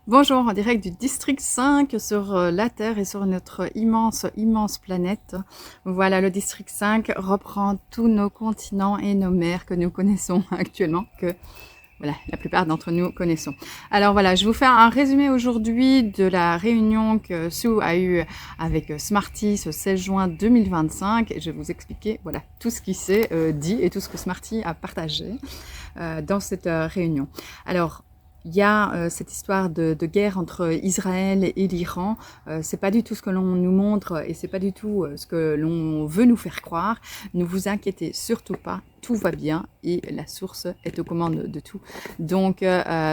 Bonjour, en direct du district 5 sur la Terre et sur notre immense planète. Voilà, le district 5 reprend tous nos continents et nos mers que nous connaissons actuellement, que voilà, la plupart d'entre nous connaissons. Alors voilà, je vais vous faire un résumé aujourd'hui de la réunion que Sue a eue avec Smarty ce 16 juin 2025. Et je vais vous expliquer voilà, tout ce qui s'est dit et tout ce que Smarty a partagé dans cette réunion. Alors, il y a cette histoire de guerre entre Israël et l'Iran. C'est pas du tout ce que l'on nous montre et c'est pas du tout ce que l'on veut nous faire croire. Ne vous inquiétez surtout pas, tout va bien et la source est aux commandes de tout. Donc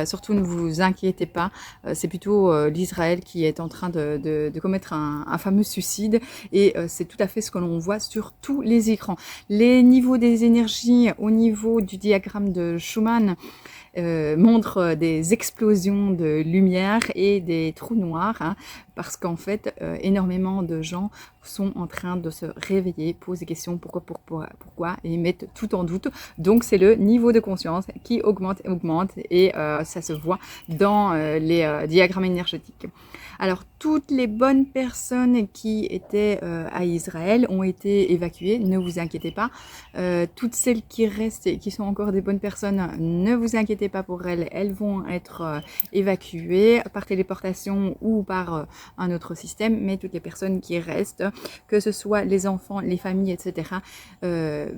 surtout ne vous inquiétez pas, c'est plutôt l'Israël qui est en train de commettre un fameux suicide et c'est tout à fait ce que l'on voit sur tous les écrans. Les niveaux des énergies au niveau du diagramme de Schumann montre des explosions de lumière et des trous noirs, hein, parce qu'en fait, énormément de gens sont en train de se réveiller, posent des questions pourquoi, et mettent tout en doute. Donc, c'est le niveau de conscience qui augmente, et ça se voit dans les diagrammes énergétiques. Alors, toutes les bonnes personnes qui étaient à Israël ont été évacuées, ne vous inquiétez pas. Toutes celles qui restent et qui sont encore des bonnes personnes, ne vous inquiétez pas pour elles, elles vont être évacuées par téléportation ou par un autre système, mais toutes les personnes qui restent, que ce soit les enfants, les familles, etc., elles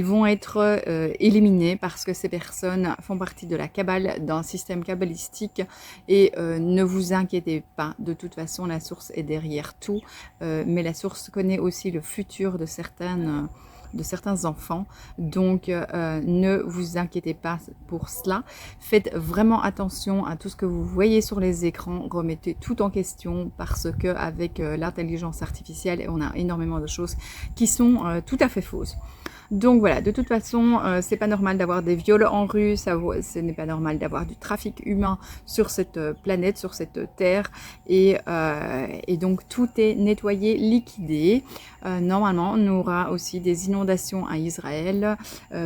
vont être éliminées parce que ces personnes font partie de la Kabbale, d'un système kabbalistique, et ne vous inquiétez pas, de toute façon la source est derrière tout, mais la source connaît aussi le futur de certains enfants, donc ne vous inquiétez pas pour cela. Faites vraiment attention à tout ce que vous voyez sur les écrans, remettez tout en question parce que avec l'intelligence artificielle, on a énormément de choses qui sont tout à fait fausses. Donc voilà, de toute façon, c'est pas normal d'avoir des viols en rue, ce n'est pas normal d'avoir du trafic humain sur cette planète, sur cette terre, et donc tout est nettoyé, liquidé. Normalement, on aura aussi des inondations à Israël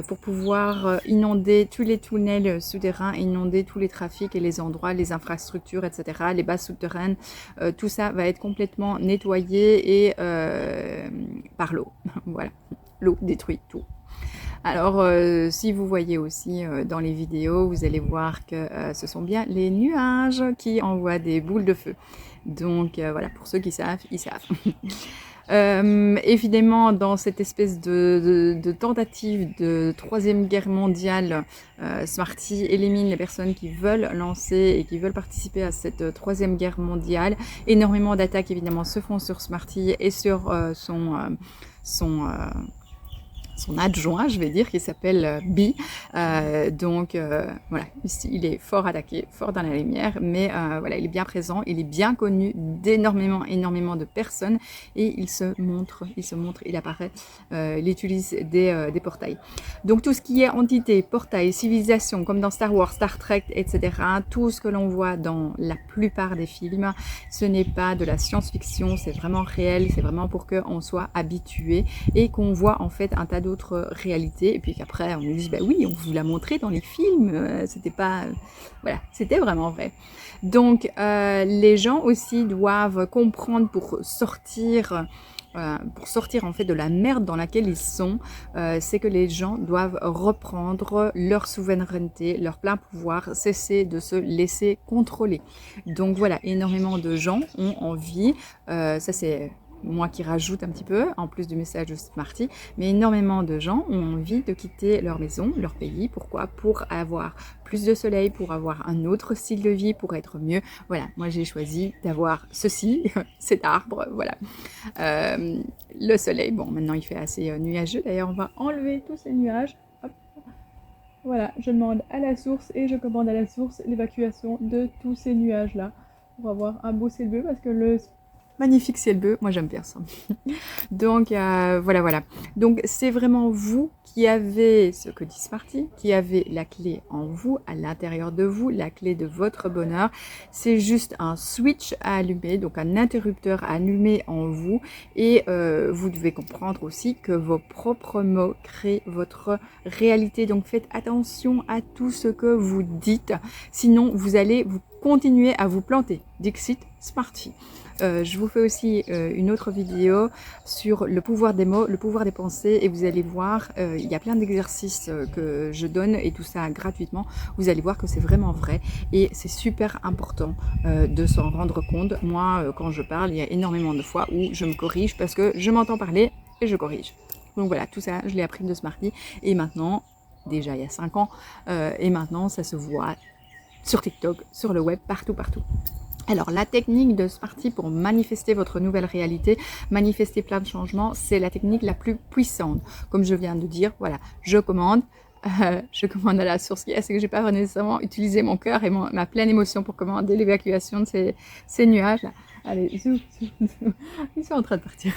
pour pouvoir inonder tous les tunnels souterrains, inonder tous les trafics et les endroits, les infrastructures, etc., les bases souterraines. Tout ça va être complètement nettoyé et par l'eau. Voilà. L'eau détruit tout. Alors, si vous voyez aussi dans les vidéos, vous allez voir que ce sont bien les nuages qui envoient des boules de feu. Donc, voilà, pour ceux qui savent, ils savent. Évidemment, dans cette espèce de tentative de troisième guerre mondiale, Smarty élimine les personnes qui veulent lancer et qui veulent participer à cette troisième guerre mondiale. Énormément d'attaques, évidemment, se font sur Smarty et sur son adjoint, je vais dire, qui s'appelle B. Donc voilà, ici, il est fort attaqué, fort dans la lumière, mais voilà, il est bien présent, il est bien connu d'énormément de personnes et il se montre, il apparaît, il utilise des portails. Donc tout ce qui est entité, portail, civilisation, comme dans Star Wars, Star Trek, etc., tout ce que l'on voit dans la plupart des films, ce n'est pas de la science-fiction, c'est vraiment réel, c'est vraiment pour qu'on soit habitué et qu'on voit en fait un tas d'autres réalités, et puis qu'après on nous dit bah oui, on vous l'a montré dans les films, c'était pas voilà, c'était vraiment vrai. Donc les gens aussi doivent comprendre pour sortir en fait de la merde dans laquelle ils sont, c'est que les gens doivent reprendre leur souveraineté, leur plein pouvoir, cesser de se laisser contrôler. Donc voilà, énormément de gens ont envie, ça c'est moi qui rajoute un petit peu, en plus du message de Smarty, mais énormément de gens ont envie de quitter leur maison, leur pays. Pourquoi? Pour avoir plus de soleil, pour avoir un autre style de vie, pour être mieux. Voilà, moi j'ai choisi d'avoir ceci, cet arbre, voilà. Le soleil, bon maintenant il fait assez nuageux, d'ailleurs on va enlever tous ces nuages. Hop. Voilà, je demande à la source et je commande à la source l'évacuation de tous ces nuages-là pour avoir un beau ciel bleu parce que magnifique ciel bleu, moi j'aime bien ça. Donc voilà. Donc c'est vraiment vous qui avez ce que dit Smarty, qui avez la clé en vous, à l'intérieur de vous, la clé de votre bonheur. C'est juste un switch à allumer, donc un interrupteur à allumer en vous. Et vous devez comprendre aussi que vos propres mots créent votre réalité. Donc faites attention à tout ce que vous dites, sinon vous allez vous continuer à vous planter. Dixit Smarty. Je vous fais aussi une autre vidéo sur le pouvoir des mots, le pouvoir des pensées, et vous allez voir, il y a plein d'exercices que je donne et tout ça gratuitement. Vous allez voir que c'est vraiment vrai et c'est super important de s'en rendre compte. Moi, quand je parle, il y a énormément de fois où je me corrige parce que je m'entends parler et je corrige. Donc voilà, tout ça, je l'ai appris de Smarty et maintenant, déjà il y a 5 ans, et maintenant ça se voit sur TikTok, sur le web, partout. Alors, la technique de Smarty pour manifester votre nouvelle réalité, manifester plein de changements, c'est la technique la plus puissante. Comme je viens de dire, voilà, je commande à la source. C'est que je n'ai pas nécessairement utilisé mon cœur et ma pleine émotion pour commander l'évacuation de ces nuages. Allez, zou. Ils sont en train de partir.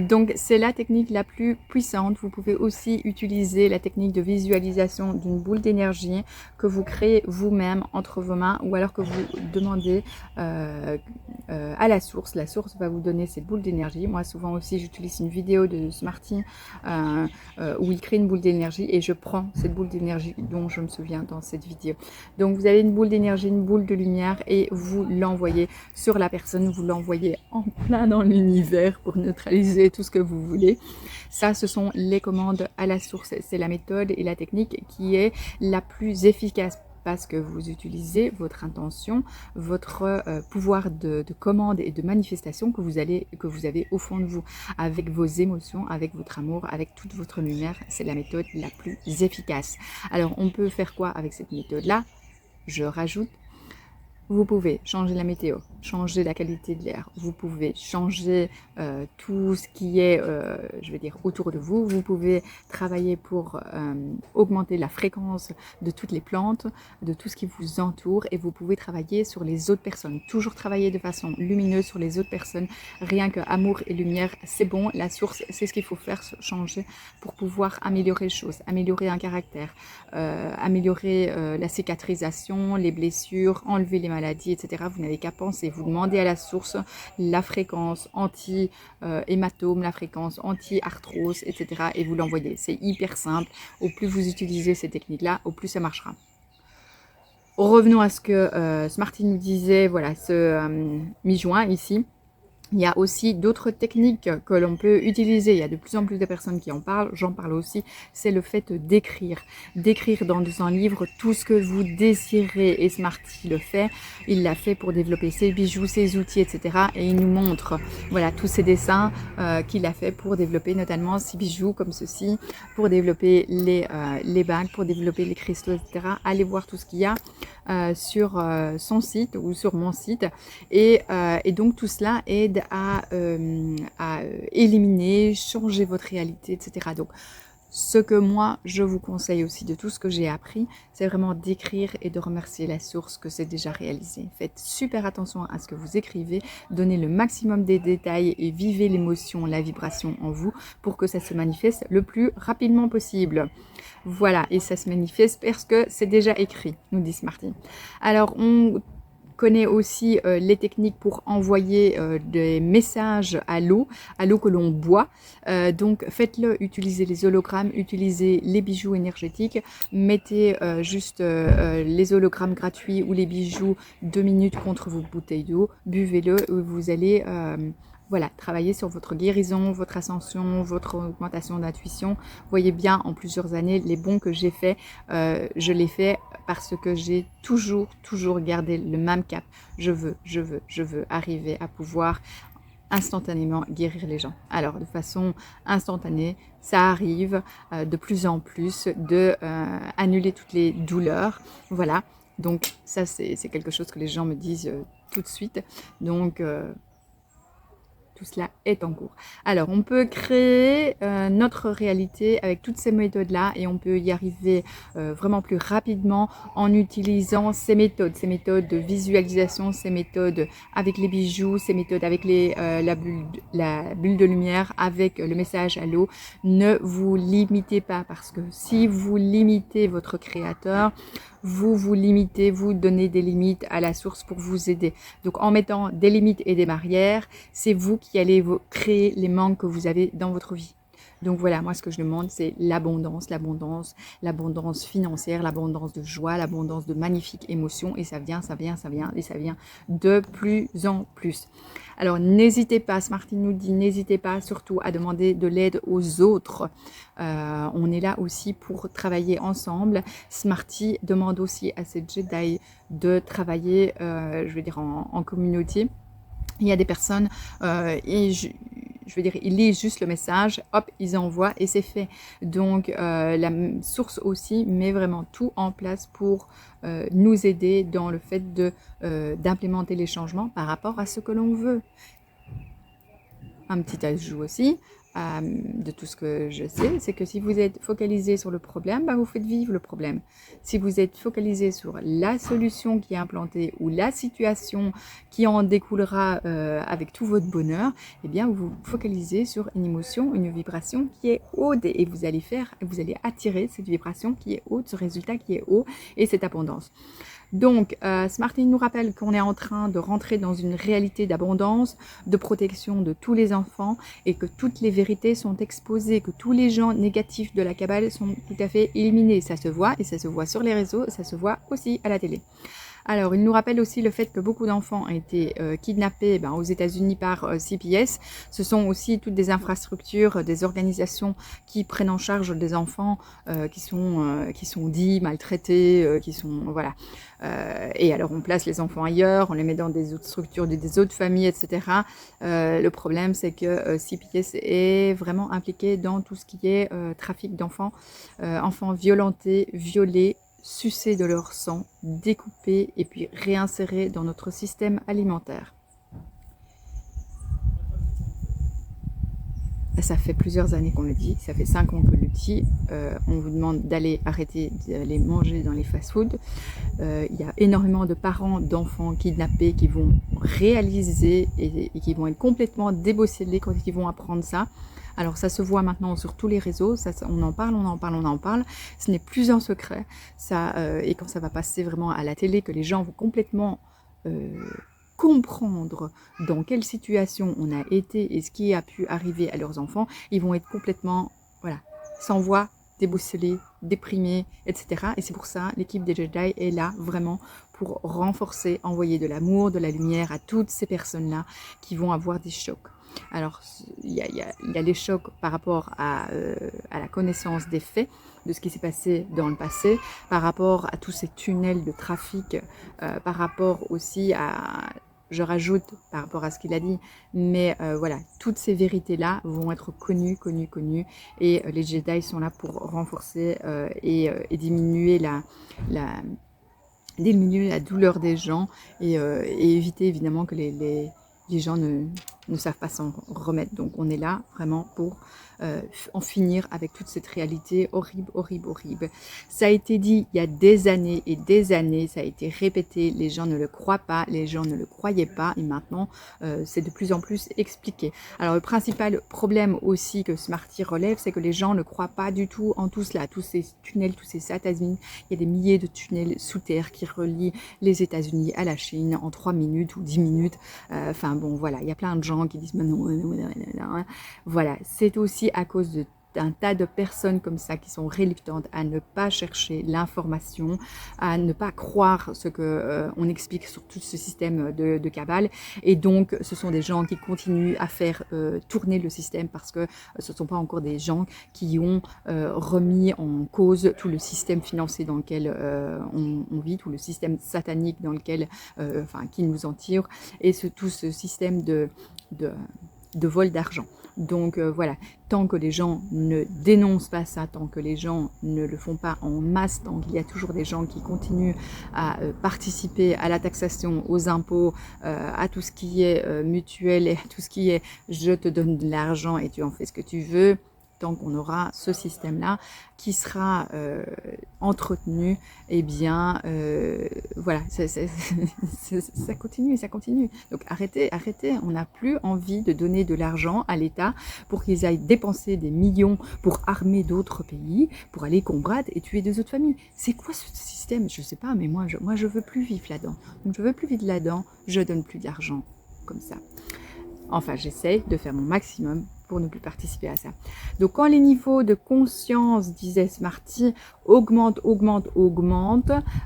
Donc, c'est la technique la plus puissante. Vous pouvez aussi utiliser la technique de visualisation d'une boule d'énergie que vous créez vous-même entre vos mains ou alors que vous demandez à la source. La source va vous donner cette boule d'énergie. Moi, souvent aussi, j'utilise une vidéo de Smarty où il crée une boule d'énergie et je prends cette boule d'énergie dont je me souviens dans cette vidéo. Donc, vous avez une boule d'énergie, une boule de lumière et vous l'envoyez sur la personne, vous l'envoyez en plein dans l'univers pour neutraliser tout ce que vous voulez. Ça, ce sont les commandes à la source. C'est la méthode et la technique qui est la plus efficace parce que vous utilisez votre intention, votre pouvoir de commande et de manifestation que vous avez au fond de vous, avec vos émotions, avec votre amour, avec toute votre lumière. C'est la méthode la plus efficace. Alors, on peut faire quoi avec cette méthode-là? Je rajoute. Vous pouvez changer la météo, changer la qualité de l'air, vous pouvez changer tout ce qui est, je vais dire, autour de vous. Vous pouvez travailler pour augmenter la fréquence de toutes les plantes, de tout ce qui vous entoure et vous pouvez travailler sur les autres personnes. Toujours travailler de façon lumineuse sur les autres personnes. Rien que amour et lumière, c'est bon. La source, c'est ce qu'il faut faire changer pour pouvoir améliorer les choses, améliorer un caractère, améliorer la cicatrisation, les blessures, enlever les maladies, etc. Vous n'avez qu'à penser, vous demandez à la source la fréquence anti-hématome, la fréquence anti-arthrose, etc. et vous l'envoyez. C'est hyper simple. Au plus vous utilisez ces techniques-là, au plus ça marchera. Revenons à ce que Smarty nous disait, voilà, ce mi-juin ici. Il y a aussi d'autres techniques que l'on peut utiliser. Il y a de plus en plus de personnes qui en parlent. J'en parle aussi. C'est le fait d'écrire. D'écrire dans un livre tout ce que vous désirez. Et Smarty le fait. Il l'a fait pour développer ses bijoux, ses outils, etc. Et il nous montre, voilà, tous ces dessins qu'il a fait pour développer notamment ses bijoux comme ceci, pour développer les bagues, pour développer les cristaux, etc. Allez voir tout ce qu'il y a sur son site ou sur mon site. Et donc tout cela aide à éliminer, changer votre réalité, etc. Donc, ce que moi, je vous conseille aussi de tout ce que j'ai appris, c'est vraiment d'écrire et de remercier la source que c'est déjà réalisé. Faites super attention à ce que vous écrivez, donnez le maximum des détails et vivez l'émotion, la vibration en vous pour que ça se manifeste le plus rapidement possible. Voilà, et ça se manifeste parce que c'est déjà écrit, nous dit Smarty. Alors, on connaît aussi les techniques pour envoyer des messages à l'eau que l'on boit. Donc faites-le, utilisez les hologrammes, utilisez les bijoux énergétiques, mettez juste les hologrammes gratuits ou les bijoux 2 minutes contre vos bouteilles d'eau, buvez-le, vous allez voilà, travailler sur votre guérison, votre ascension, votre augmentation d'intuition. Voyez bien, en plusieurs années, les bons que j'ai faits, je les fais parce que j'ai toujours gardé le même cap. Je veux arriver à pouvoir instantanément guérir les gens. Alors, de façon instantanée, ça arrive de plus en plus de annuler toutes les douleurs. Voilà, donc ça, c'est quelque chose que les gens me disent tout de suite. Donc, tout cela est en cours. Alors, on peut créer notre réalité avec toutes ces méthodes-là et on peut y arriver vraiment plus rapidement en utilisant ces méthodes de visualisation, ces méthodes avec les bijoux, ces méthodes avec la bulle de lumière, avec le message Allô. Ne vous limitez pas, parce que si vous limitez votre créateur, vous vous limitez, vous donnez des limites à la source pour vous aider. Donc en mettant des limites et des barrières, c'est vous qui allez créer les manques que vous avez dans votre vie. Donc voilà, moi ce que je demande, c'est l'abondance, l'abondance, l'abondance financière, l'abondance de joie, l'abondance de magnifiques émotions, et ça vient, et ça vient de plus en plus. Alors n'hésitez pas, Smarty nous dit, n'hésitez pas surtout à demander de l'aide aux autres. On est là aussi pour travailler ensemble. Smarty demande aussi à ces Jedi de travailler, je veux dire, en communauté. Il y a des personnes, et je veux dire, ils lisent juste le message, hop, ils envoient et c'est fait. Donc, la source aussi met vraiment tout en place pour nous aider dans le fait d'implémenter les changements par rapport à ce que l'on veut. Un petit ajout aussi, de tout ce que je sais, c'est que si vous êtes focalisé sur le problème, bah, vous faites vivre le problème. Si vous êtes focalisé sur la solution qui est implantée ou la situation qui en découlera avec tout votre bonheur, eh bien vous vous focalisez sur une émotion, une vibration qui est haute et vous allez attirer cette vibration qui est haute, ce résultat qui est haut et cette abondance. Donc, Smarty nous rappelle qu'on est en train de rentrer dans une réalité d'abondance, de protection de tous les enfants et que toutes les vérités sont exposées, que tous les gens négatifs de la Kabbale sont tout à fait éliminés. Ça se voit et ça se voit sur les réseaux, ça se voit aussi à la télé. Alors, il nous rappelle aussi le fait que beaucoup d'enfants ont été kidnappés aux États-Unis par CPS. Ce sont aussi toutes des infrastructures, des organisations qui prennent en charge des enfants qui sont dits maltraités, voilà. Et alors, on place les enfants ailleurs, on les met dans des autres structures, des autres familles, etc. Le problème, c'est que CPS est vraiment impliqué dans tout ce qui est trafic d'enfants, enfants violentés, violés, sucer de leur sang, découper et puis réinsérer dans notre système alimentaire. Ça fait plusieurs années qu'on le dit, ça fait 5 ans qu'on le dit. On vous demande d'aller arrêter d'aller manger dans les fast-foods. Il y a énormément de parents d'enfants kidnappés qui vont réaliser et qui vont être complètement débosselés quand ils vont apprendre ça. Alors ça se voit maintenant sur tous les réseaux, on en parle, ce n'est plus un secret, et quand ça va passer vraiment à la télé, que les gens vont complètement comprendre dans quelle situation on a été et ce qui a pu arriver à leurs enfants, ils vont être complètement, voilà, sans voix, débosselés, déprimés, etc. Et c'est pour ça l'équipe des Jedi est là vraiment pour renforcer, envoyer de l'amour, de la lumière à toutes ces personnes-là qui vont avoir des chocs. Alors, il y a les chocs par rapport à la connaissance des faits, de ce qui s'est passé dans le passé, par rapport à tous ces tunnels de trafic, par rapport aussi à, je rajoute par rapport à ce qu'il a dit, mais voilà, toutes ces vérités-là vont être connues, et les Jedi sont là pour renforcer et diminuer diminuer la douleur des gens et éviter évidemment que les gens ne savent pas s'en remettre. Donc on est là vraiment pour en finir avec toute cette réalité horrible. Ça a été dit il y a des années et des années, ça a été répété, les gens ne le croient pas, les gens ne le croyaient pas et maintenant c'est de plus en plus expliqué. Alors le principal problème aussi que Smarty relève, c'est que les gens ne croient pas du tout en tout cela, tous ces tunnels, tous ces États-Unis. Il y a des milliers de tunnels sous terre qui relient les États-Unis à la Chine en 3 minutes ou 10 minutes. Enfin bon, voilà, il y a plein de gens qui disent non. Voilà, c'est aussi à cause d'un tas de personnes comme ça qui sont reluctantes à ne pas chercher l'information, à ne pas croire ce que on explique sur tout ce système de Kabbale. Et donc, ce sont des gens qui continuent à faire tourner le système parce que ce ne sont pas encore des gens qui ont remis en cause tout le système financier dans lequel on vit, tout le système satanique dans lequel, qui nous en tire, et tout ce système de vol d'argent. Donc voilà, tant que les gens ne dénoncent pas ça, tant que les gens ne le font pas en masse, tant qu'il y a toujours des gens qui continuent à participer à la taxation, aux impôts, à tout ce qui est mutuel et à tout ce qui est je te donne de l'argent et tu en fais ce que tu veux, tant qu'on aura ce système-là qui sera entretenu, eh bien, voilà, ça continue, ça continue. Donc arrêtez, arrêtez, on n'a plus envie de donner de l'argent à l'État pour qu'ils aillent dépenser des millions pour armer d'autres pays, pour aller combattre et tuer des autres familles. C'est quoi ce système? Je sais pas, mais moi je veux plus vivre là-dedans. Donc je veux plus vivre là-dedans, je donne plus d'argent comme ça. Enfin, j'essaye de faire mon maximum pour ne plus participer à ça. Donc, quand les niveaux de conscience, disait Smarty, augmentent,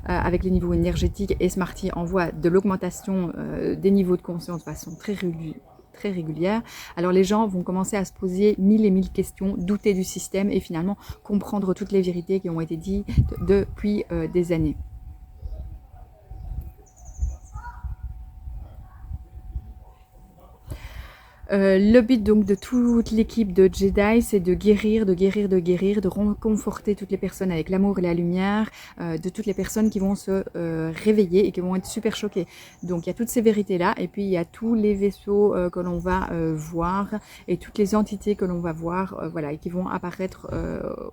avec les niveaux énergétiques, et Smarty envoie de l'augmentation des niveaux de conscience de façon très régulière, alors les gens vont commencer à se poser 1000 et 1000 questions, douter du système et finalement comprendre toutes les vérités qui ont été dites depuis des années. Le but donc de toute l'équipe de Jedi, c'est de guérir, de reconforter toutes les personnes avec l'amour et la lumière, de toutes les personnes qui vont se réveiller et qui vont être super choquées. Donc il y a toutes ces vérités-là, et puis il y a tous les vaisseaux que l'on va voir, et toutes les entités que l'on va voir, voilà, et qui vont apparaître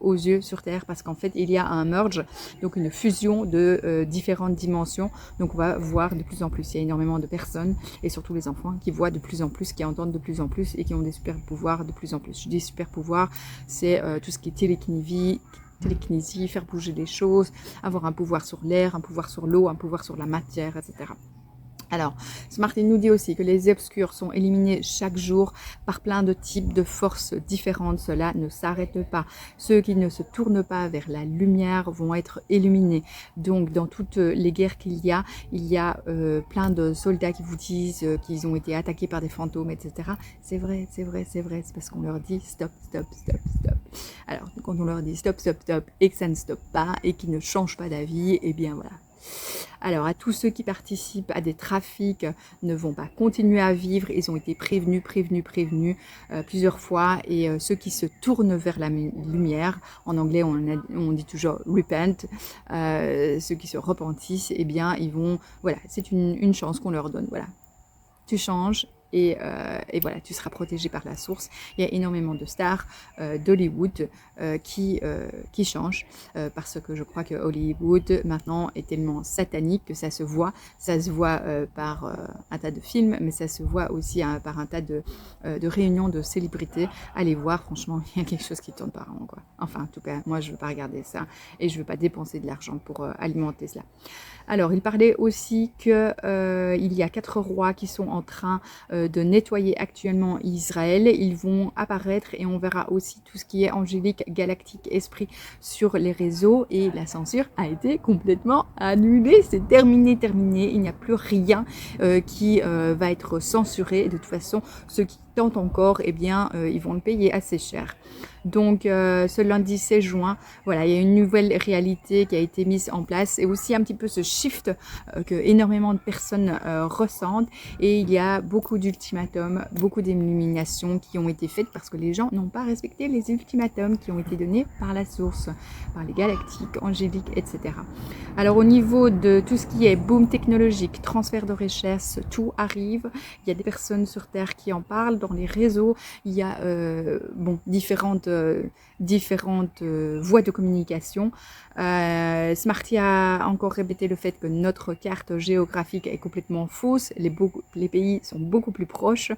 aux yeux sur Terre, parce qu'en fait il y a un merge, donc une fusion de différentes dimensions. Donc on va voir de plus en plus, il y a énormément de personnes, et surtout les enfants, qui voient de plus en plus, qui entendent de plus en plus et qui ont des super pouvoirs de plus en plus. Je dis super pouvoirs, c'est tout ce qui est télékinésie, faire bouger les choses, avoir un pouvoir sur l'air, un pouvoir sur l'eau, un pouvoir sur la matière, etc. Alors, Smarty nous dit aussi que les obscurs sont éliminés chaque jour par plein de types de forces différentes. Cela ne s'arrête pas. Ceux qui ne se tournent pas vers la lumière vont être éliminés. Donc, dans toutes les guerres qu'il y a plein de soldats qui vous disent qu'ils ont été attaqués par des fantômes, etc. C'est vrai, c'est vrai, c'est vrai. C'est parce qu'on leur dit stop, stop, stop, stop. Alors, quand on leur dit stop, stop, stop, et que ça ne stoppe pas, et qu'ils ne changent pas d'avis, eh bien voilà. Alors, à tous ceux qui participent à des trafics ne vont pas continuer à vivre. Ils ont été prévenus plusieurs fois. Et ceux qui se tournent vers la lumière, en anglais on dit toujours repent, ceux qui se repentissent, eh bien ils vont, voilà, c'est une chance qu'on leur donne. Voilà, tu changes. Et voilà, tu seras protégé par la source. Il y a énormément de stars d'Hollywood qui changent parce que je crois que Hollywood maintenant est tellement satanique que ça se voit par un tas de films, mais ça se voit aussi par un tas de réunions de célébrités. Allez voir, franchement, il y a quelque chose qui tourne par an, quoi. Enfin, en tout cas, moi, je veux pas regarder ça et je veux pas dépenser de l'argent pour alimenter cela. Alors, il parlait aussi que il y a 4 rois qui sont en train de nettoyer actuellement Israël. Ils vont apparaître et on verra aussi tout ce qui est angélique, galactique, esprit sur les réseaux, et la censure a été complètement annulée. C'est terminé. Il n'y a plus rien qui va être censuré. De toute façon, ceux qui tentent encore, eh bien, ils vont le payer assez cher. Donc, ce lundi 16 juin, voilà, il y a une nouvelle réalité qui a été mise en place, et aussi un petit peu ce shift que énormément de personnes ressentent. Et il y a beaucoup d'ultimatums, beaucoup d'illuminations qui ont été faites parce que les gens n'ont pas respecté les ultimatums qui ont été donnés par la source, par les galactiques, angéliques, etc. Alors, au niveau de tout ce qui est boom technologique, transfert de richesse, tout arrive. Il y a des personnes sur Terre qui en parlent dans les réseaux. Il y a différentes voies de communication. Smarty a encore répété le fait que notre carte géographique est complètement fausse. Les pays sont beaucoup plus proches.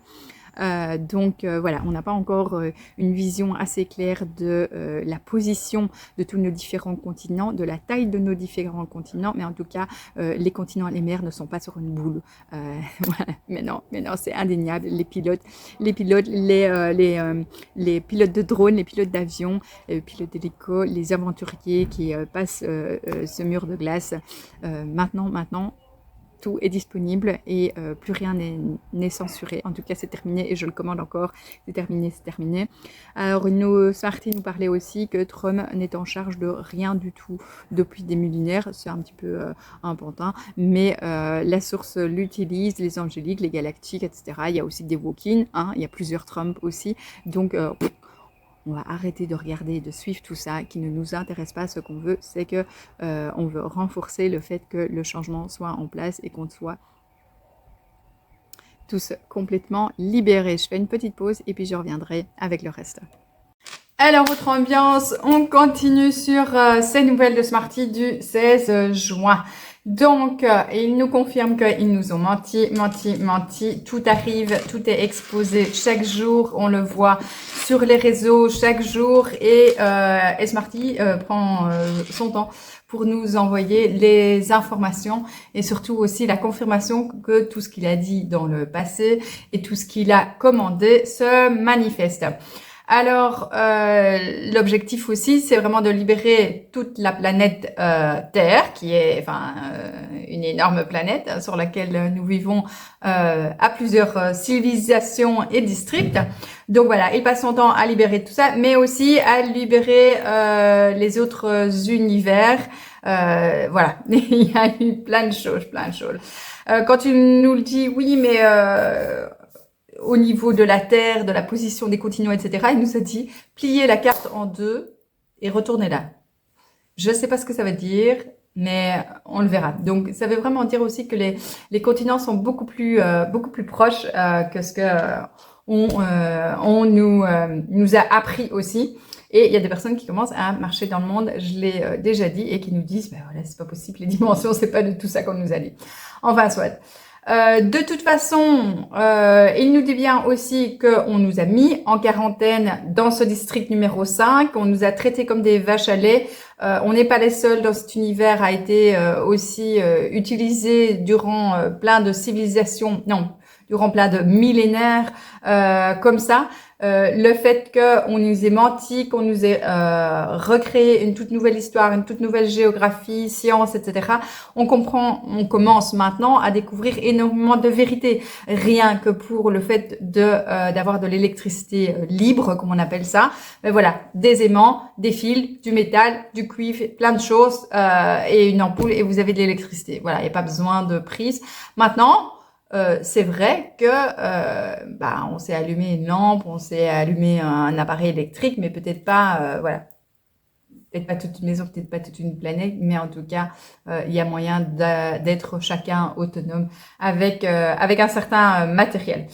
Donc voilà, on n'a pas encore une vision assez claire de la position de tous nos différents continents, de la taille de nos différents continents, mais en tout cas, les continents et les mers ne sont pas sur une boule. Voilà, mais non, c'est indéniable. Les pilotes, les pilotes de drones, les pilotes d'avions, les pilotes d'hélico, les aventuriers qui passent ce mur de glace. Maintenant, tout est disponible et plus rien n'est censuré. En tout cas, c'est terminé et je le commande encore. C'est terminé, c'est terminé. Alors, Smarty nous parlait aussi que Trum n'est en charge de rien du tout depuis des millénaires. C'est un petit peu un pantin, mais la source l'utilise, les angéliques, les galactiques, etc. Il y a aussi des walk-in, hein, il y a plusieurs Trump aussi. Donc, on va arrêter de regarder, de suivre tout ça qui ne nous intéresse pas. Ce qu'on veut, c'est que on veut renforcer le fait que le changement soit en place et qu'on soit tous complètement libérés. Je fais une petite pause et puis je reviendrai avec le reste. Alors, autre ambiance, on continue sur ces nouvelles de Smarty du 16 juin. Donc, ils nous confirment qu'ils nous ont menti. Tout arrive, tout est exposé chaque jour. On le voit sur les réseaux chaque jour. Et Smarty prend son temps pour nous envoyer les informations et surtout aussi la confirmation que tout ce qu'il a dit dans le passé et tout ce qu'il a commandé se manifeste. Alors, l'objectif aussi, c'est vraiment de libérer toute la planète Terre, qui est une énorme planète sur laquelle nous vivons à plusieurs civilisations et districts. Donc voilà, il passe son temps à libérer tout ça, mais aussi à libérer les autres univers. Voilà, il y a eu plein de choses. Quand tu nous le dis, oui, mais au niveau de la Terre, de la position des continents, etc., il nous a dit pliez la carte en deux et retournez-la. Je ne sais pas ce que ça veut dire, mais on le verra. Donc, ça veut vraiment dire aussi que les continents sont beaucoup plus proches que ce que on nous a appris aussi. Et il y a des personnes qui commencent à marcher dans le monde, je l'ai déjà dit, et qui nous disent, ben voilà, c'est pas possible, les dimensions, c'est pas du tout ça qu'on nous a dit. Enfin, soit. De toute façon, il nous dit bien aussi qu'on nous a mis en quarantaine dans ce district numéro 5, on nous a traités comme des vaches à lait. On n'est pas les seuls dans cet univers, a été aussi utilisé durant plein de civilisations, non, durant plein de millénaires comme ça. Le fait qu'on nous ait menti, qu'on nous ait recréé une toute nouvelle histoire, une toute nouvelle géographie, science, etc. On commence maintenant à découvrir énormément de vérités. Rien que pour le fait d'avoir de l'électricité libre, comme on appelle ça. Mais voilà, des aimants, des fils, du métal, du cuivre, plein de choses et une ampoule et vous avez de l'électricité. Voilà, il n'y a pas besoin de prise. Maintenant, c'est vrai que on s'est allumé une lampe, on s'est allumé un appareil électrique, mais peut-être pas, voilà, peut-être pas toute une maison, peut-être pas toute une planète, mais en tout cas, il y a moyen d'être chacun autonome avec un certain matériel.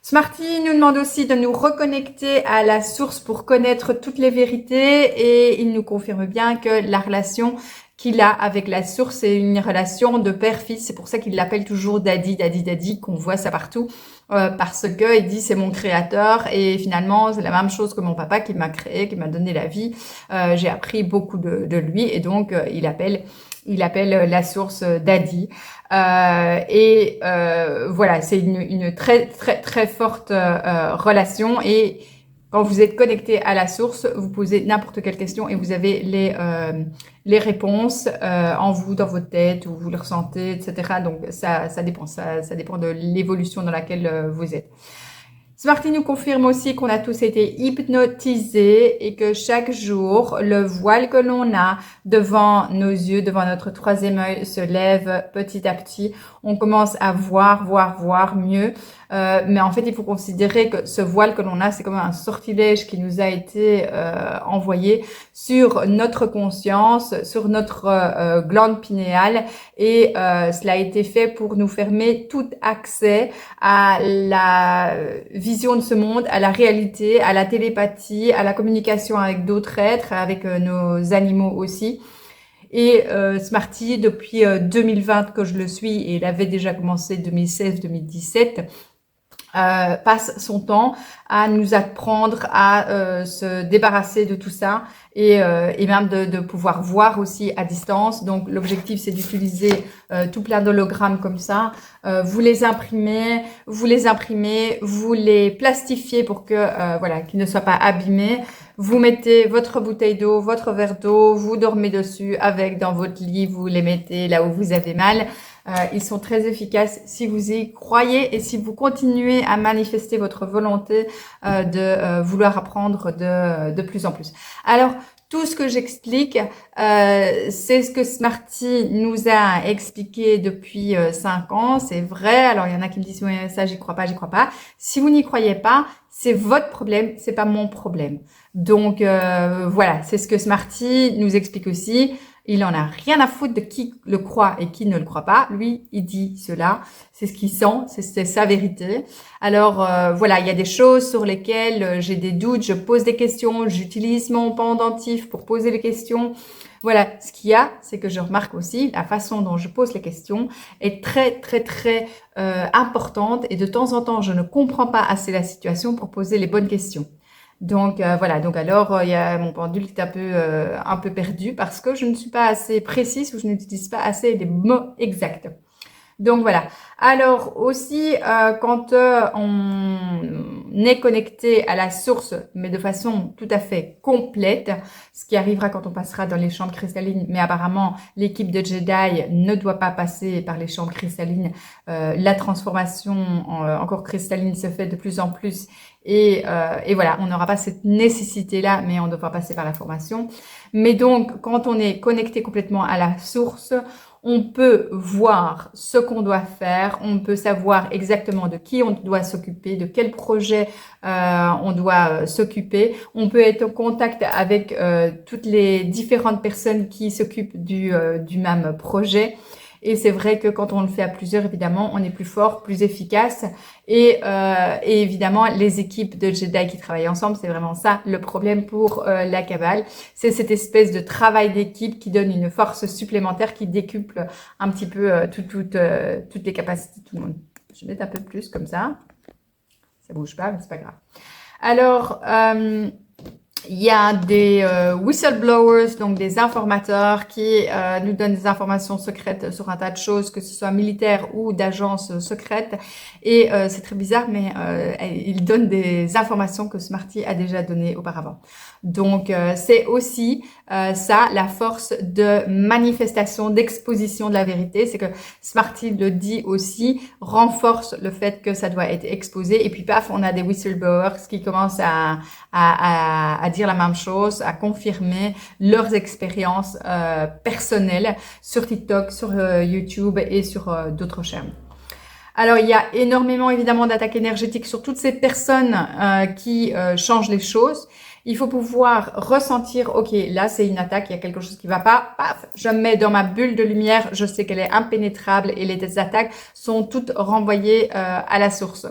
Smarty nous demande aussi de nous reconnecter à la source pour connaître toutes les vérités et il nous confirme bien que la relation qu'il a avec la source est une relation de père-fils. C'est pour ça qu'il l'appelle toujours Daddy, qu'on voit ça partout. Parce que il dit c'est mon créateur et finalement c'est la même chose que mon papa qui m'a créé, qui m'a donné la vie. J'ai appris beaucoup de lui et donc il appelle la source Daddy. Voilà, c'est une très forte relation et quand vous êtes connecté à la source, vous posez n'importe quelle question et vous avez les réponses en vous, dans votre tête, ou vous le ressentez, etc. Donc ça dépend de l'évolution dans laquelle vous êtes. Smarty nous confirme aussi qu'on a tous été hypnotisés et que chaque jour, le voile que l'on a devant nos yeux, devant notre troisième œil, se lève petit à petit. On commence à voir mieux. Mais en fait, il faut considérer que ce voile que l'on a, c'est comme un sortilège qui nous a été envoyé sur notre conscience, sur notre glande pinéale. Et cela a été fait pour nous fermer tout accès à la vision de ce monde, à la réalité, à la télépathie, à la communication avec d'autres êtres, avec nos animaux aussi. Et Smarty, depuis 2020 que je le suis, et il avait déjà commencé 2016-2017, passe son temps à nous apprendre à se débarrasser de tout ça et même de pouvoir voir aussi à distance. Donc l'objectif c'est d'utiliser tout plein d'hologrammes comme ça. Vous les imprimez, vous les plastifiez pour que voilà, qu'ils ne soient pas abîmés. Vous mettez votre bouteille d'eau, votre verre d'eau, vous dormez dessus avec dans votre lit, vous les mettez là où vous avez mal. Ils sont très efficaces si vous y croyez et si vous continuez à manifester votre volonté de vouloir apprendre de plus en plus. Alors, tout ce que j'explique, c'est ce que Smarty nous a expliqué depuis 5 ans. C'est vrai. Alors, il y en a qui me disent ouais, ça, j'y crois pas, j'y crois pas. Si vous n'y croyez pas, c'est votre problème, c'est pas mon problème. Donc voilà, c'est ce que Smarty nous explique aussi. Il en a rien à foutre de qui le croit et qui ne le croit pas. Lui, il dit cela. C'est ce qu'il sent, c'est sa vérité. Alors voilà, il y a des choses sur lesquelles j'ai des doutes, je pose des questions, j'utilise mon pendentif pour poser les questions. Voilà, ce qu'il y a, c'est que je remarque aussi la façon dont je pose les questions est très importante et de temps en temps, je ne comprends pas assez la situation pour poser les bonnes questions. Donc voilà, donc alors il y a mon pendule qui est un peu perdu parce que je ne suis pas assez précise ou je n'utilise pas assez les mots exacts. Donc voilà. Alors aussi, quand on est connecté à la source, mais de façon tout à fait complète, ce qui arrivera quand on passera dans les chambres cristallines, mais apparemment l'équipe de Jedi ne doit pas passer par les chambres cristallines. La transformation encore cristalline se fait de plus en plus et voilà, on n'aura pas cette nécessité-là, mais on devra passer par la formation. Mais donc, quand on est connecté complètement à la source, on peut voir ce qu'on doit faire, on peut savoir exactement de qui on doit s'occuper, de quel projet on doit s'occuper. On peut être en contact avec toutes les différentes personnes qui s'occupent du même projet. Et c'est vrai que quand on le fait à plusieurs, évidemment, on est plus fort, plus efficace. Et évidemment, les équipes de Jedi qui travaillent ensemble, c'est vraiment ça le problème pour la Kabbale. C'est cette espèce de travail d'équipe qui donne une force supplémentaire, qui décuple un petit peu toutes les capacités de tout le monde. Je vais mettre un peu plus comme ça. Ça bouge pas, mais c'est pas grave. Alors, il y a des whistleblowers, donc des informateurs qui nous donnent des informations secrètes sur un tas de choses, que ce soit militaires ou d'agences secrètes. Et c'est très bizarre, mais ils donnent des informations que Smarty a déjà données auparavant. Donc c'est aussi ça, la force de manifestation, d'exposition de la vérité. C'est que Smarty le dit aussi, renforce le fait que ça doit être exposé. Et puis paf, on a des whistleblowers qui commencent à dire la même chose, à confirmer leurs expériences personnelles sur TikTok, sur YouTube et sur d'autres chaînes. Alors, il y a énormément, évidemment, d'attaques énergétiques sur toutes ces personnes qui changent les choses. Il faut pouvoir ressentir, ok, là, c'est une attaque, il y a quelque chose qui va pas. Paf, je me mets dans ma bulle de lumière, je sais qu'elle est impénétrable et les attaques sont toutes renvoyées à la source.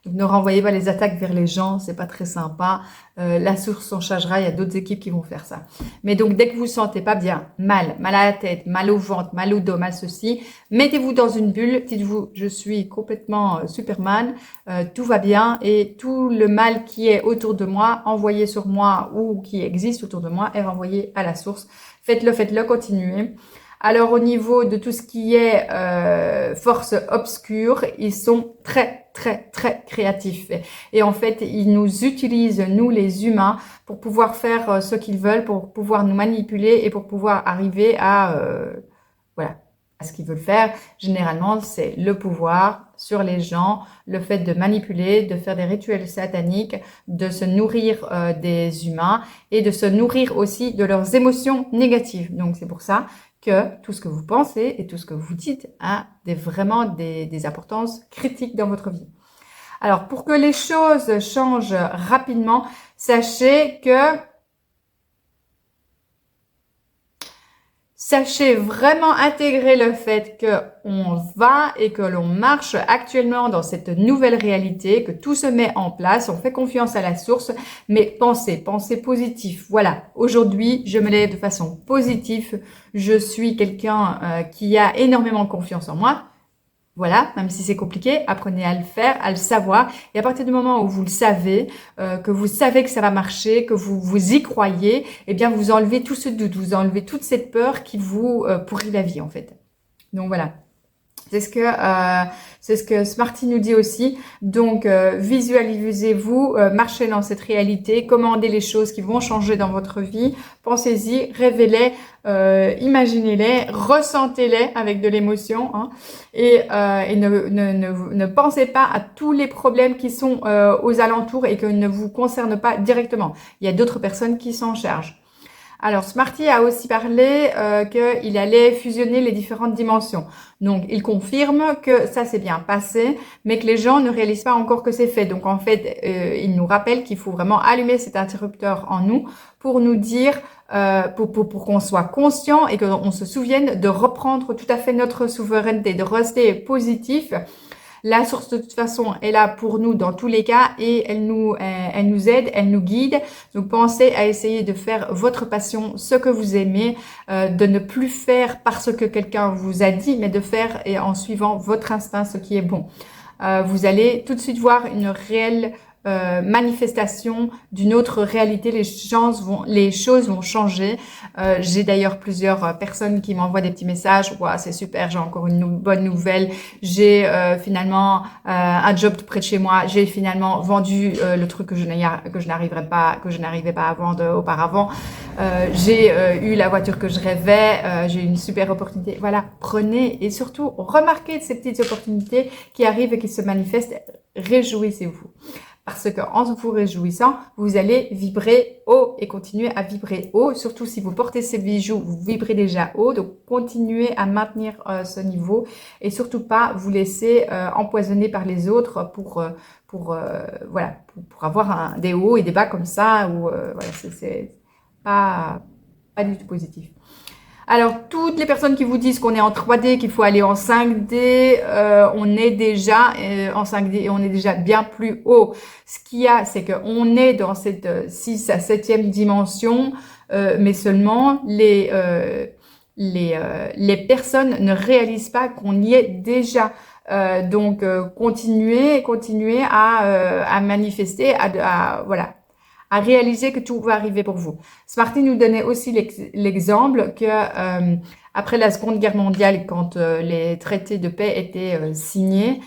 Donc, ne renvoyez pas les attaques vers les gens, c'est pas très sympa. La source s'en chargera, il y a d'autres équipes qui vont faire ça. Mais donc, dès que vous vous sentez pas bien, mal à la tête, mal au ventre, mal au dos, mal ceci, mettez-vous dans une bulle, dites-vous, je suis complètement Superman, tout va bien et tout le mal qui est autour de moi, envoyé sur moi ou qui existe autour de moi, est renvoyé à la source. Faites-le, continuez. Alors, au niveau de tout ce qui est force obscure, ils sont très créatifs. Et en fait, ils nous utilisent, nous les humains, pour pouvoir faire ce qu'ils veulent, pour pouvoir nous manipuler et pour pouvoir arriver à ce qu'ils veulent faire. Généralement, c'est le pouvoir sur les gens, le fait de manipuler, de faire des rituels sataniques, de se nourrir des humains et de se nourrir aussi de leurs émotions négatives. Donc, c'est pour ça que tout ce que vous pensez et tout ce que vous dites a vraiment des importances critiques dans votre vie. Alors, pour que les choses changent rapidement, sachez vraiment intégrer le fait qu'on va et que l'on marche actuellement dans cette nouvelle réalité, que tout se met en place, on fait confiance à la source, mais pensez positif. Voilà, aujourd'hui, je me lève de façon positive, je suis quelqu'un qui a énormément confiance en moi. Voilà, même si c'est compliqué, apprenez à le faire, à le savoir. Et à partir du moment où vous le savez, que vous savez que ça va marcher, que vous y croyez, eh bien, vous enlevez tout ce doute, vous enlevez toute cette peur qui vous pourrit la vie, en fait. Donc voilà, C'est ce que Smarty nous dit aussi. Donc, visualisez-vous, marchez dans cette réalité, commandez les choses qui vont changer dans votre vie, pensez-y, rêvez-les, imaginez-les, ressentez-les avec de l'émotion, hein, et ne pensez pas à tous les problèmes qui sont aux alentours et qui ne vous concernent pas directement. Il y a d'autres personnes qui s'en chargent. Alors, Smarty a aussi parlé qu'il allait fusionner les différentes dimensions. Donc, il confirme que ça s'est bien passé, mais que les gens ne réalisent pas encore que c'est fait. Donc, en fait, il nous rappelle qu'il faut vraiment allumer cet interrupteur en nous pour nous dire, pour qu'on soit conscient et qu'on se souvienne de reprendre tout à fait notre souveraineté, de rester positif. La source, de toute façon, est là pour nous dans tous les cas et elle nous aide, elle nous guide. Donc, pensez à essayer de faire votre passion, ce que vous aimez, de ne plus faire parce que quelqu'un vous a dit, mais de faire et en suivant votre instinct, ce qui est bon. Vous allez tout de suite voir une réelle manifestation d'une autre réalité. Les choses vont changer. J'ai d'ailleurs plusieurs personnes qui m'envoient des petits messages. Wow, c'est super, j'ai encore une bonne nouvelle. J'ai finalement un job près de chez moi. J'ai finalement vendu le truc que je n'arrivais pas à vendre auparavant. J'ai eu la voiture que je rêvais. J'ai eu une super opportunité. Voilà, prenez et surtout remarquez ces petites opportunités qui arrivent et qui se manifestent. Réjouissez-vous. Parce que en vous réjouissant, vous allez vibrer haut et continuer à vibrer haut. Surtout si vous portez ces bijoux, vous vibrez déjà haut. Donc, continuez à maintenir ce niveau et surtout pas vous laisser empoisonner par les autres pour avoir des hauts et des bas comme ça. Ou voilà, c'est pas du tout positif. Alors, toutes les personnes qui vous disent qu'on est en 3D, qu'il faut aller en 5D, on est déjà en 5D et on est déjà bien plus haut. Ce qu'il y a, c'est qu'on est dans cette 6 à 7e dimension, mais seulement les personnes ne réalisent pas qu'on y est déjà. Donc, continuez à manifester, à réaliser que tout va arriver pour vous. Smarty nous donnait aussi l'exemple que après la Seconde Guerre mondiale, quand les traités de paix étaient signés,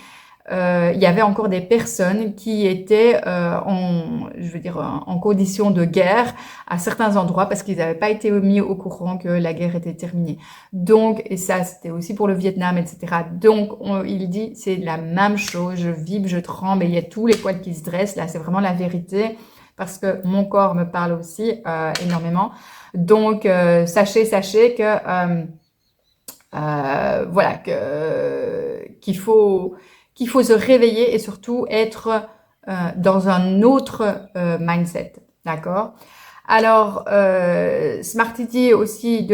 il y avait encore des personnes qui étaient en condition de guerre à certains endroits parce qu'ils n'avaient pas été mis au courant que la guerre était terminée. Donc, et ça, c'était aussi pour le Vietnam, etc. Donc, il dit, c'est la même chose, je vibre, je tremble et il y a tous les poils qui se dressent. Là, c'est vraiment la vérité. Parce que mon corps me parle aussi énormément. Donc, sachez que qu'il faut se réveiller et surtout être dans un autre mindset, d'accord? Alors, Smarty dit aussi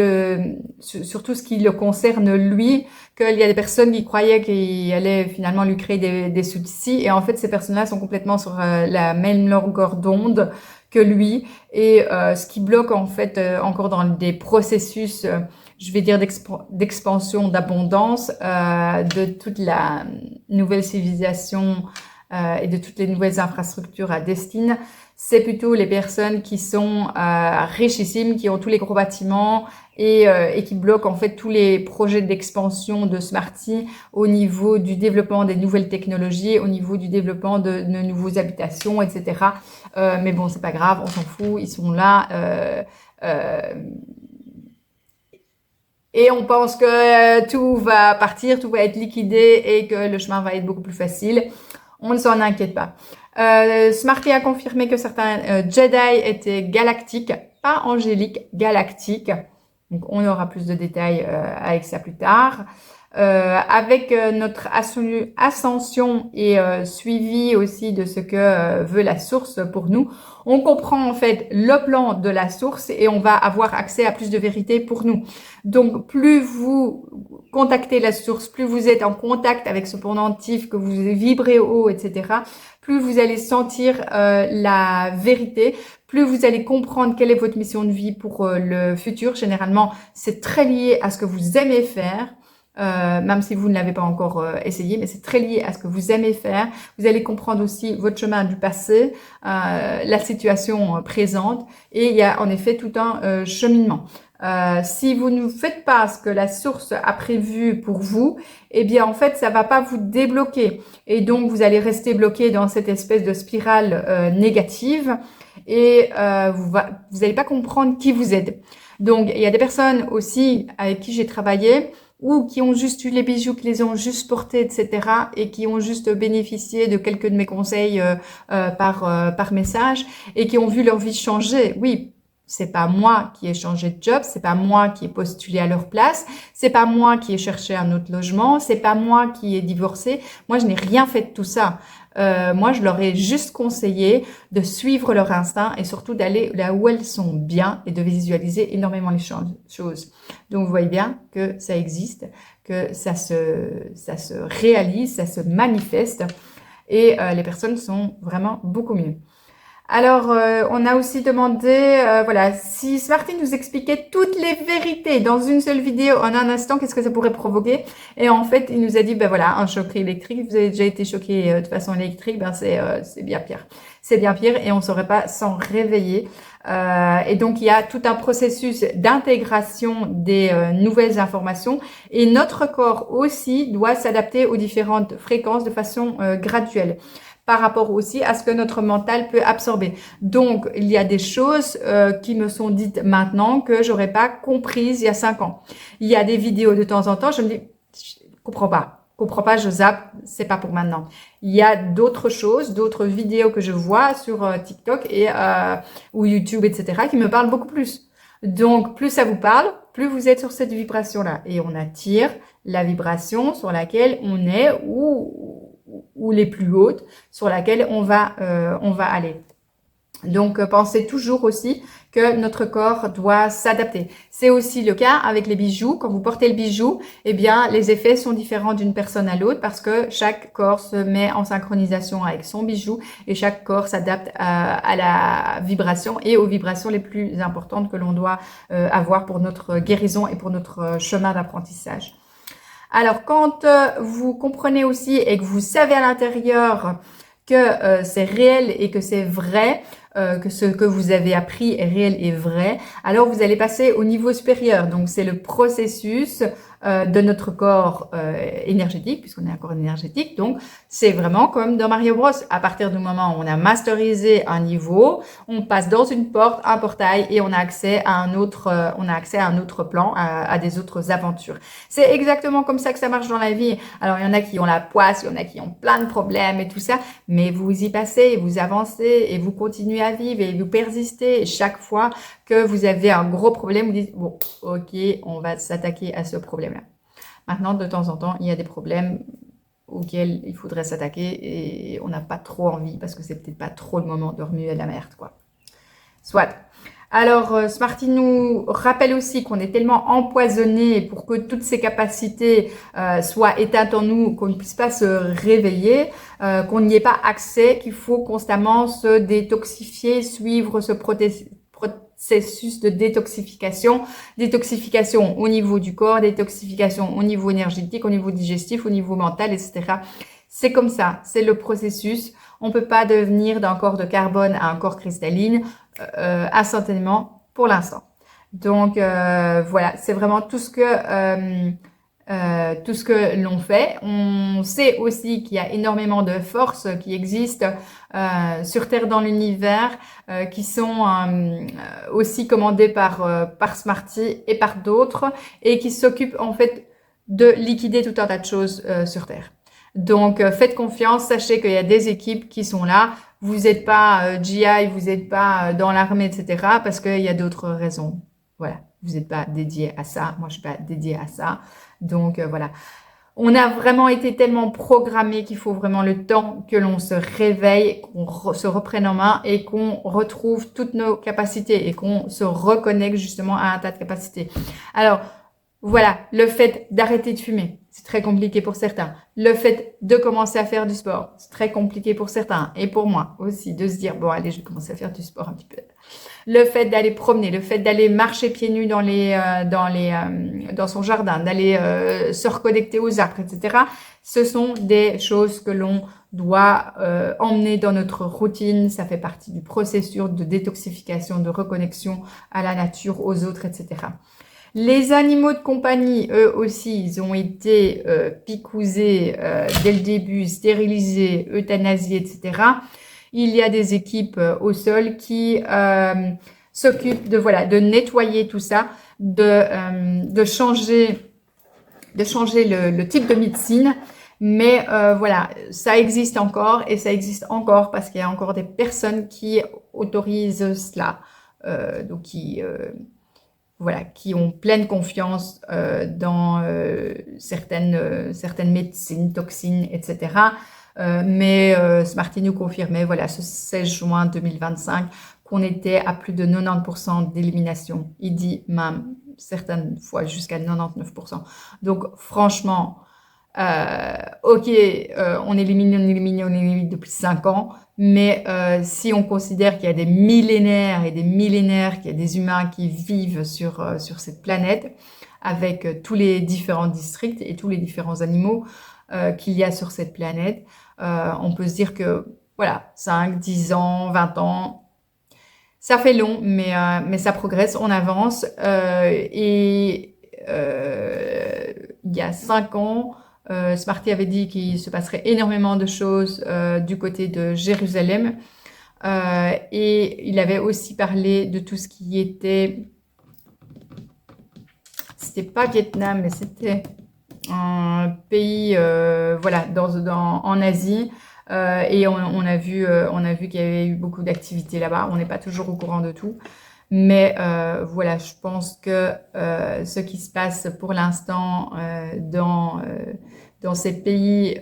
sur tout ce qui le concerne lui, qu'il y a des personnes qui croyaient qu'il allait finalement lui créer des soucis, et en fait, ces personnes-là sont complètement sur la même longueur d'onde que lui, et ce qui bloque en fait encore dans des processus, je vais dire d'expansion, d'abondance, de toute la nouvelle civilisation et de toutes les nouvelles infrastructures à destination. C'est plutôt les personnes qui sont richissimes, qui ont tous les gros bâtiments et qui bloquent en fait tous les projets d'expansion de Smarty au niveau du développement des nouvelles technologies, au niveau du développement de nouveaux habitations, etc. Mais bon, c'est pas grave, on s'en fout, ils sont là. Et on pense que tout va partir, tout va être liquidé et que le chemin va être beaucoup plus facile. On ne s'en inquiète pas. Smarty a confirmé que certains Jedi étaient galactiques, pas angéliques, galactiques. Donc, on aura plus de détails avec ça plus tard. Avec notre ascension et suivi aussi de ce que veut la source pour nous, on comprend en fait le plan de la source et on va avoir accès à plus de vérité pour nous. Donc, plus vous contactez la source, plus vous êtes en contact avec ce pendentif, que vous vibrez haut, etc., plus vous allez sentir la vérité, plus vous allez comprendre quelle est votre mission de vie pour le futur. Généralement, c'est très lié à ce que vous aimez faire. même si vous ne l'avez pas encore essayé, mais c'est très lié à ce que vous aimez faire. Vous allez comprendre aussi votre chemin du passé, la situation présente, et il y a en effet tout un cheminement. Si vous ne faites pas ce que la source a prévu pour vous, eh bien en fait ça va pas vous débloquer, et donc vous allez rester bloqué dans cette espèce de spirale négative, et vous n'allez pas comprendre qui vous êtes. Donc il y a des personnes aussi avec qui j'ai travaillé, ou qui ont juste eu les bijoux, qui les ont juste portés, etc., et qui ont juste bénéficié de quelques de mes conseils par message, et qui ont vu leur vie changer. Oui, c'est pas moi qui ai changé de job, c'est pas moi qui ai postulé à leur place, c'est pas moi qui ai cherché un autre logement, c'est pas moi qui ai divorcé. Moi, je n'ai rien fait de tout ça. Moi, je leur ai juste conseillé de suivre leur instinct et surtout d'aller là où elles sont bien et de visualiser énormément les choses. Donc, vous voyez bien que ça existe, que ça se réalise, ça se manifeste, et les personnes sont vraiment beaucoup mieux. Alors, on a aussi demandé, voilà, si Smarty nous expliquait toutes les vérités dans une seule vidéo en un instant, qu'est-ce que ça pourrait provoquer? Et en fait, il nous a dit, ben voilà, un choc électrique. Vous avez déjà été choqué de façon électrique, ben c'est bien pire. C'est bien pire, et on ne saurait pas s'en réveiller. Et donc, il y a tout un processus d'intégration des nouvelles informations, et notre corps aussi doit s'adapter aux différentes fréquences de façon graduelle, par rapport aussi à ce que notre mental peut absorber. Donc, il y a des choses qui me sont dites maintenant que j'aurais pas comprises il y a 5 ans. Il y a des vidéos de temps en temps, je me dis, je comprends pas, je zappe, c'est pas pour maintenant. Il y a d'autres choses, d'autres vidéos que je vois sur TikTok et ou YouTube, etc., qui me parlent beaucoup plus. Donc, plus ça vous parle, plus vous êtes sur cette vibration-là. Et on attire la vibration sur laquelle on est, ou les plus hautes sur laquelle on va aller. Donc, pensez toujours aussi que notre corps doit s'adapter. C'est aussi le cas avec les bijoux. Quand vous portez le bijou, eh bien, les effets sont différents d'une personne à l'autre, parce que chaque corps se met en synchronisation avec son bijou, et chaque corps s'adapte à la vibration et aux vibrations les plus importantes que l'on doit avoir pour notre guérison et pour notre chemin d'apprentissage. Alors, quand vous comprenez aussi et que vous savez à l'intérieur que c'est réel et que c'est vrai, que ce que vous avez appris est réel et vrai, alors vous allez passer au niveau supérieur. Donc, c'est le processus de notre corps énergétique, puisqu'on est un corps énergétique. Donc, c'est vraiment comme dans Mario Bros. À partir du moment où on a masterisé un niveau, on passe dans une porte, un portail, et on a accès à un autre plan, à des autres aventures. C'est exactement comme ça que ça marche dans la vie. Alors, il y en a qui ont la poisse, il y en a qui ont plein de problèmes et tout ça, mais vous y passez, vous avancez, et vous continuez à vivre, et vous persistez. Et chaque fois que vous avez un gros problème, vous dites, bon, ok, on va s'attaquer à ce problème-là. Maintenant, de temps en temps, il y a des problèmes auxquels il faudrait s'attaquer, et on n'a pas trop envie, parce que c'est peut-être pas trop le moment de remuer la merde, quoi. Soit. Alors, Smarty nous rappelle aussi qu'on est tellement empoisonné pour que toutes ces capacités soient éteintes en nous, qu'on ne puisse pas se réveiller, qu'on n'y ait pas accès, qu'il faut constamment se détoxifier, suivre ce processus de détoxification au niveau du corps, détoxification au niveau énergétique, au niveau digestif, au niveau mental, etc. C'est comme ça, c'est le processus. On ne peut pas devenir d'un corps de carbone à un corps cristalline instantanément pour l'instant. Donc voilà, c'est vraiment tout ce que l'on fait. On sait aussi qu'il y a énormément de forces qui existent sur Terre, dans l'univers, qui sont aussi commandées par Smarty et par d'autres, et qui s'occupent en fait de liquider tout un tas de choses sur Terre. Donc, faites confiance, sachez qu'il y a des équipes qui sont là. Vous n'êtes pas GI, vous n'êtes pas dans l'armée, etc. parce qu'il y a d'autres raisons. Voilà, vous n'êtes pas dédié à ça. Moi, je suis pas dédiée à ça. Donc, voilà. On a vraiment été tellement programmé qu'il faut vraiment le temps que l'on se réveille, qu'on se reprenne en main, et qu'on retrouve toutes nos capacités, et qu'on se reconnecte justement à un tas de capacités. Alors, voilà, le fait d'arrêter de fumer. c'est très compliqué pour certains. Le fait de commencer à faire du sport, c'est très compliqué pour certains. Et pour moi aussi, de se dire, bon, allez, je vais commencer à faire du sport un petit peu. Le fait d'aller promener, le fait d'aller marcher pieds nus dans son jardin, d'aller se reconnecter aux arbres, etc. Ce sont des choses que l'on doit emmener dans notre routine. Ça fait partie du processus de détoxification, de reconnexion à la nature, aux autres, etc. Les animaux de compagnie, eux aussi, ils ont été picousés dès le début, stérilisés, euthanasiés, etc. Il y a des équipes au sol qui s'occupent de nettoyer tout ça, de changer le type de médecine. Mais voilà, ça existe encore et ça existe encore parce qu'il y a encore des personnes qui autorisent cela, donc qui ont pleine confiance dans certaines médecines, toxines, etc. Mais Smarty nous confirmait, voilà, ce 16 juin 2025, qu'on était à plus de 90% d'élimination. Il dit même certaines fois jusqu'à 99%. Donc franchement, ok, on élimine depuis 5 ans, mais si on considère qu'il y a des millénaires et des millénaires, qu'il y a des humains qui vivent sur cette planète, avec tous les différents districts et tous les différents animaux qu'il y a sur cette planète, on peut se dire que, voilà, 5, 10 ans, 20 ans, ça fait long, mais ça progresse, on avance. Il y a 5 ans, Smarty avait dit qu'il se passerait énormément de choses du côté de Jérusalem. Et il avait aussi parlé de tout ce qui était... C'était pas Vietnam, mais c'était un pays voilà, en Asie. Et on a vu qu'il y avait eu beaucoup d'activités là-bas. On n'est pas toujours au courant de tout. Mais voilà, je pense que ce qui se passe pour l'instant dans ces pays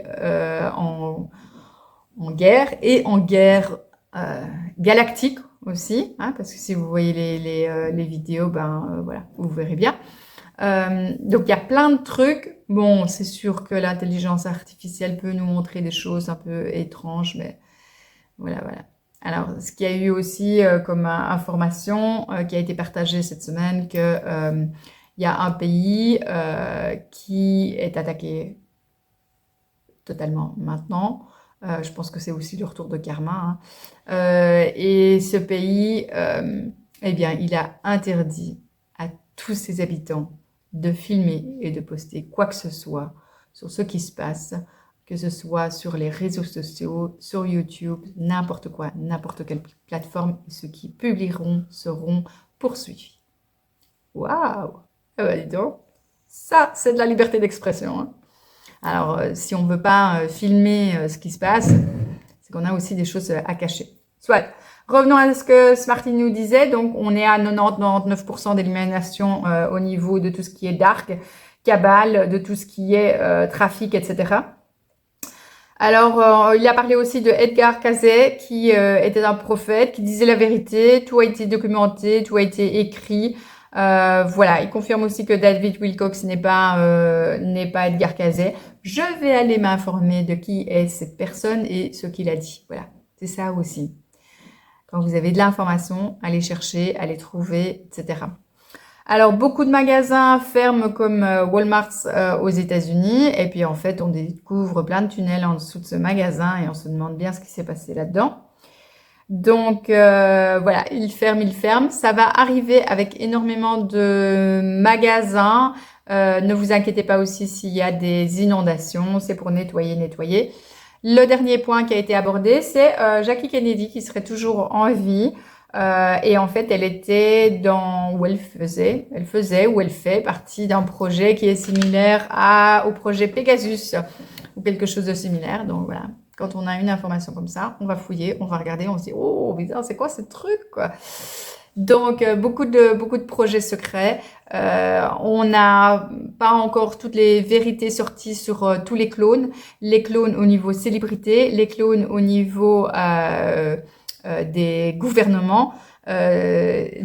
en guerre et en guerre galactique aussi, hein, parce que si vous voyez les vidéos, voilà, vous verrez bien. Donc il y a plein de trucs. Bon, c'est sûr que l'intelligence artificielle peut nous montrer des choses un peu étranges, mais voilà. Alors, ce qu'il y a eu aussi comme information qui a été partagée cette semaine, que il y a un pays qui est attaqué totalement maintenant. Je pense que c'est aussi le retour de karma. Hein. Et ce pays, eh bien, il a interdit à tous ses habitants de filmer et de poster quoi que ce soit sur ce qui se passe, que ce soit sur les réseaux sociaux, sur YouTube, n'importe quoi, n'importe quelle plateforme. Ceux qui publieront seront poursuivis. Waouh! Eh ben, dis donc, ça, c'est de la liberté d'expression. Hein. Alors, si on ne veut pas filmer ce qui se passe, c'est qu'on a aussi des choses à cacher. Soit. Revenons à ce que Smarty nous disait. Donc, on est à 99% d'élimination au niveau de tout ce qui est dark, cabale, de tout ce qui est trafic, etc. Alors, il a parlé aussi de Edgar Cayce, qui était un prophète, qui disait la vérité. Tout a été documenté, tout a été écrit. Voilà, il confirme aussi que David Wilcox n'est pas Edgar Cayce. Je vais aller m'informer de qui est cette personne et ce qu'il a dit. Voilà, c'est ça aussi. Quand vous avez de l'information, allez chercher, allez trouver, etc. Alors, beaucoup de magasins ferment comme Walmart aux États-Unis. Et puis, en fait, on découvre plein de tunnels en dessous de ce magasin et on se demande bien ce qui s'est passé là-dedans. Donc, voilà, il ferme. Ça va arriver avec énormément de magasins. Ne vous inquiétez pas aussi s'il y a des inondations. C'est pour nettoyer. Le dernier point qui a été abordé, c'est Jackie Kennedy qui serait toujours en vie. Et en fait, elle était elle fait partie d'un projet qui est similaire au projet Pegasus ou quelque chose de similaire. Donc voilà, quand on a une information comme ça, on va fouiller, on va regarder, on se dit oh bizarre, c'est quoi ce truc quoi. Donc beaucoup de projets secrets. On n'a pas encore toutes les vérités sorties sur tous les clones au niveau célébrité, les clones au niveau des gouvernements. Ça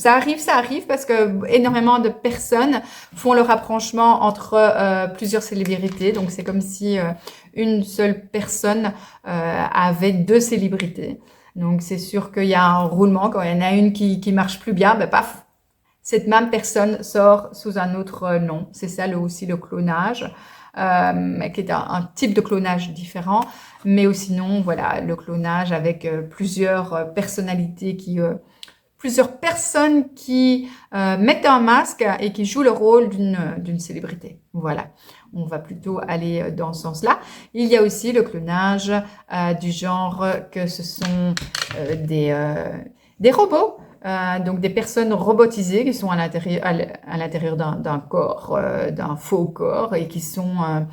arrive parce que énormément de personnes font le rapprochement entre plusieurs célébrités. Donc c'est comme si une seule personne avait deux célébrités. Donc c'est sûr qu'il y a un roulement. Quand il y en a une qui marche plus bien, ben paf, cette même personne sort sous un autre nom. C'est ça aussi le clonage, qui est un type de clonage différent. Mais sinon, voilà, le clonage avec plusieurs personnalités plusieurs personnes qui mettent un masque et qui jouent le rôle d'une célébrité. Voilà, on va plutôt aller dans ce sens-là. Il y a aussi le clonage du genre que ce sont des robots, donc des personnes robotisées qui sont à l'intérieur d'un corps, d'un faux corps et qui sont,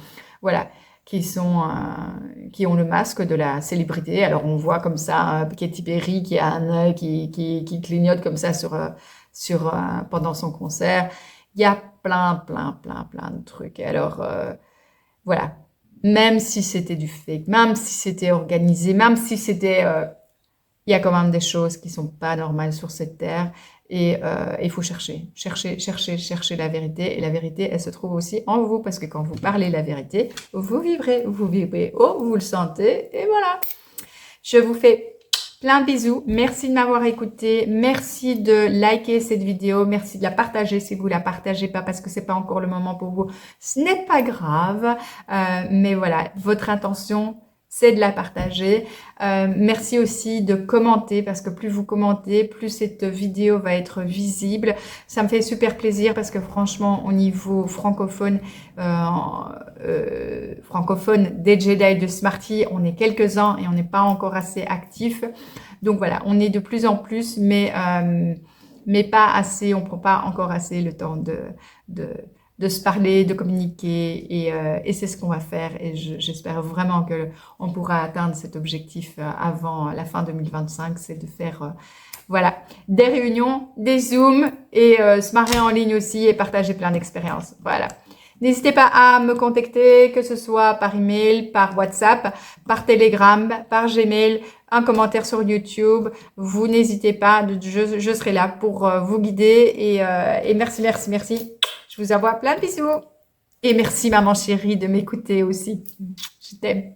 voilà, qui ont le masque de la célébrité. Alors on voit comme ça Katy Perry qui a un œil qui clignote comme ça pendant son concert. Il y a plein de trucs. Alors voilà, même si c'était du fake, même si c'était organisé, même si c'était il y a quand même des choses qui sont pas normales sur cette terre et il faut chercher la vérité. Et la vérité, elle se trouve aussi en vous parce que quand vous parlez la vérité, vous vibrez haut, vous le sentez et voilà. Je vous fais plein de bisous. Merci de m'avoir écouté. Merci de liker cette vidéo. Merci de la partager si vous la partagez pas parce que c'est pas encore le moment pour vous. Ce n'est pas grave. Mais voilà, votre intention, c'est de la partager. Merci aussi de commenter parce que plus vous commentez, plus cette vidéo va être visible. Ça me fait super plaisir parce que franchement, au niveau francophone des Jedi de Smarty, on est quelques-uns et on n'est pas encore assez actifs. Donc voilà, on est de plus en plus, mais pas assez. On prend pas encore assez le temps de se parler, de communiquer et c'est ce qu'on va faire et j'espère vraiment que on pourra atteindre cet objectif avant la fin 2025, c'est de faire voilà, des réunions, des zooms et se marrer en ligne aussi et partager plein d'expériences. Voilà. N'hésitez pas à me contacter, que ce soit par email, par WhatsApp, par Telegram, par Gmail, un commentaire sur YouTube. Vous n'hésitez pas, je serai là pour vous guider et merci. Je vous envoie plein de bisous. Et merci maman chérie de m'écouter aussi. Je t'aime.